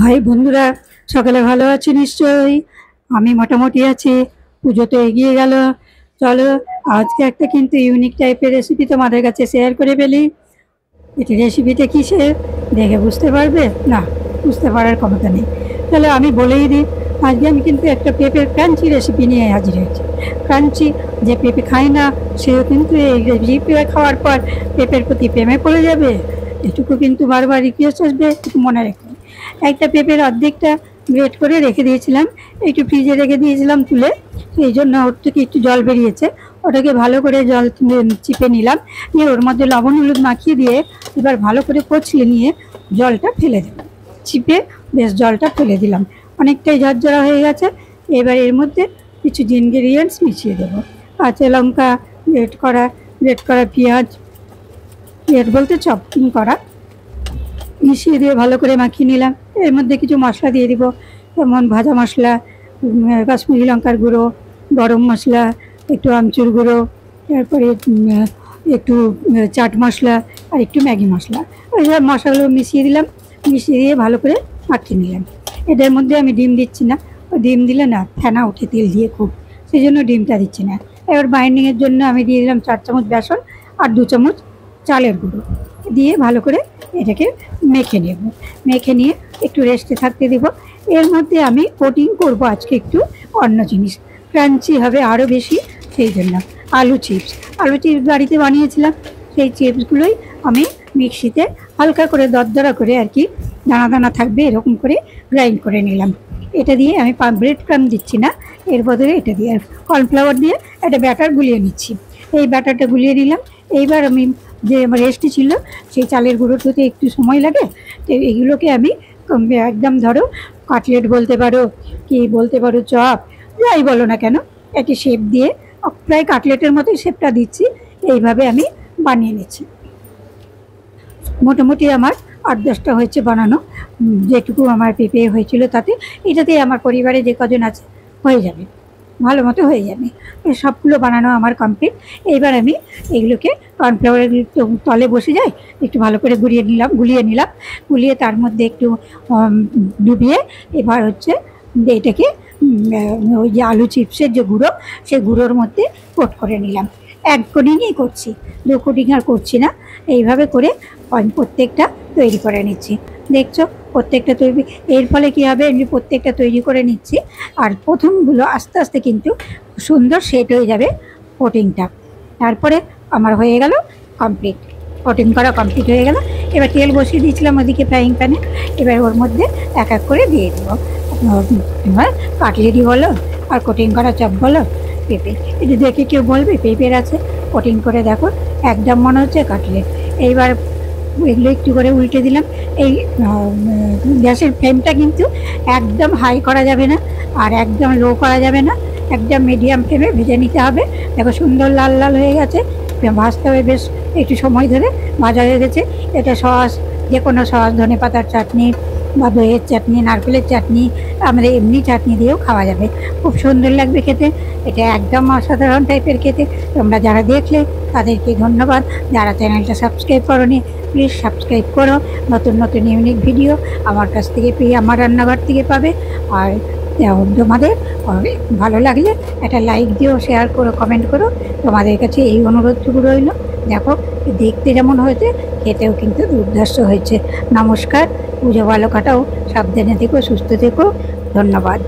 High বন্ধুরা, সকালে ভালো আছি নিশ্চয়ই। আমি মোটামুটি আছি। পুজো তো এগিয়ে গেল। চলো, আজকে একটা কিন্তু ইউনিক টাইপের রেসিপি তোমাদের কাছে শেয়ার করে ফেলি। এটি রেসিপিটা কিসের দেখে বুঝতে পারবে না? বুঝতে পারার ক্ষমতা নেই। তাহলে আমি বলেই দিই, আজকে আমি কিন্তু একটা পেঁপের ক্রাঞ্চি রেসিপি নিয়ে হাজির হয়েছি। ক্রাঞ্চি, যে পেঁপে খায় না সেও কিন্তু এই রেসিপি খাওয়ার পর পেঁপের প্রতি প্রেমে পড়ে যাবে। এটুকু কিন্তু বারবার রিকোয়েস্ট আসবে, একটু মনে রেখো। একটা পেঁপের অর্ধেকটা গ্রেট করে রেখে দিয়েছিলাম, একটু ফ্রিজে রেখে দিয়েছিলাম তুলে, সেই জন্য ওর থেকে একটু জল বেরিয়েছে। ওটাকে ভালো করে জল চিপে নিলাম, নিয়ে ওর মধ্যে লবণ হলুদ মাখিয়ে দিয়ে এবার ভালো করে কচলে নিয়ে জলটা ফেলে দিলাম। চিপে বেশ জলটা ফেলে দিলাম, অনেকটাই ঝরঝরা হয়ে গেছে। এবার এর মধ্যে কিছু ইনগ্রিডিয়েন্টস মিশিয়ে দেবো। কাঁচা লঙ্কা, গ্রেট করা পেঁয়াজ, গ্রেট বলতে চপিং করা, মিশিয়ে দিয়ে ভালো করে মাখিয়ে নিলাম। এর মধ্যে কিছু মশলা দিয়ে দিব, যেমন ভাজা মশলা, কাশ্মীরি লঙ্কার গুঁড়ো, গরম মশলা, একটু আমচুর গুঁড়ো, তারপরে একটু চাট মশলা, আর একটু ম্যাগি মশলা। ওই সব মশলাগুলো মিশিয়ে দিলাম, মিশিয়ে দিয়ে ভালো করে মাখিয়ে নিলাম। এটার মধ্যে আমি ডিম দিচ্ছি না, ডিম দিলে না ফেনা উঠে তেল দিয়ে খুব, সেই জন্য ডিমটা দিচ্ছি না। এবার বাইন্ডিংয়ের জন্য আমি দিয়ে দিলাম 4 চামচ বেসন আর 2 চামচ চালের গুঁড়ো, দিয়ে ভালো করে এটাকে মেখে নেব। মেখে নিয়ে একটু রেস্টে থাকতে দেব। এর মধ্যে আমি কোটিং করব আজকে একটু অন্য জিনিস, ক্রাঞ্চি হবে আরও বেশি, সেই জন্য আলু চিপস বাড়িতে বানিয়েছিলাম। সেই চিপসগুলোই আমি মিক্সিতে হালকা করে দরদরা করে আর কি, দানা দানা থাকবে এরকম করে গ্রাইন্ড করে নিলাম। এটা দিয়ে আমি ব্রেড ক্রাম দিচ্ছি না, এর বদলে এটা দিয়ে কর্নফ্লাওয়ার দিয়ে একটা ব্যাটার গুলিয়ে নিচ্ছি। এই ব্যাটারটা গুলিয়ে নিলাম। এইবার আমি যে আমার রেস্টে ছিল সেই চালের গুঁড়োতে একটু সময় লাগে, তো এগুলোকে আমি একদম ধরো কাটলেট বলতে পারো, কি বলতে পারো, চপ, যাই বলো না কেন, একটি শেপ দিয়ে প্রায় কাটলেটের মতোই শেপটা দিচ্ছি। এইভাবে আমি বানিয়ে নিচ্ছি। মোটামুটি আমার 8-10টা হয়েছে বানানো, যেটুকু আমার পেঁপে হয়েছিল তাতে। এটাতেই আমার পরিবারে যে কজন আছে হয়ে যাবে, ভালো মতো হয়ে যাবে। সবগুলো বানানো আমার কমপ্লিট। এইবার আমি এগুলোকে কর্নফ্লাওয়ারের তলে বসে যাই, একটু ভালো করে গুলিয়ে তার মধ্যে একটু ডুবিয়ে এবার হচ্ছে এটাকে ওই যে আলু চিপসের যে গুঁড়ো, সেই গুঁড়োর মধ্যে কোট করে নিলাম। 1 কোটিংই করছি, 2 কোটিং আর করছি না। এইভাবে করে প্রত্যেকটা তৈরি করে নিচ্ছি। দেখছো প্রত্যেকটা তৈরি, এর ফলে কী হবে, আমি প্রত্যেকটা তৈরি করে নিচ্ছি। আর প্রথমগুলো আস্তে আস্তে কিন্তু সুন্দর সেট হয়ে যাবে কোটিংটা। তারপরে আমার হয়ে গেল কমপ্লিট, কোটিং করা কমপ্লিট হয়ে গেল। এবার তেল বসিয়ে দিয়েছিলাম ওদিকে ফ্রাইং প্যানে, এবার ওর মধ্যে এক এক করে দিয়ে দেবো। এবার কাটলেরি বলো আর কোটিং করা চপ বলো, পেঁপে, এটা দেখে কেউ বলবে পেঁপের আছে, কোটিং করে দেখো একদম মনে হচ্ছে কাটলেট। এইবার এগুলো একটু করে উল্টে দিলাম। এই গ্যাসের ফ্লেমটা কিন্তু একদম হাই করা যাবে না আর একদম লো করা যাবে না, একদম মিডিয়াম ফ্লেমে ভেজে নিতে হবে। দেখো সুন্দর লাল লাল হয়ে গেছে, ভাজতে হবে বেশ একটু সময় ধরে, ভাজা হয়ে গেছে। এটা সস, যে কোনো সস, ধনে পাতার চাটনি বা দইয়ের চাটনি, নারকেলের চাটনি, আমাদের এমনি চাটনি দিয়েও খাওয়া যাবে, খুব সুন্দর লাগবে খেতে। এটা একদম অসাধারণ টাইপের খেতে। তোমরা যারা দেখলে তাদেরকে ধন্যবাদ। যারা চ্যানেলটা সাবস্ক্রাইব করোনি প্লিজ সাবস্ক্রাইব করো। নতুন নতুন ইউনিক ভিডিও আমার কাছ থেকে পেয়ে, আমার রান্নাঘর থেকে পাবে। আর তোমাদের ভালো লাগলে একটা লাইক দিও, শেয়ার করো, কমেন্ট করো। তোমাদের কাছে এই অনুরোধটুকু রইল। দেখো দেখতে যেমন হয়েছে, খেতেও কিন্তু দুর্ধর্ষ হয়েছে। নমস্কার, পুজো ভালো কাটাও, সাবধানে থেকো, সুস্থ থেকো, ধন্যবাদ।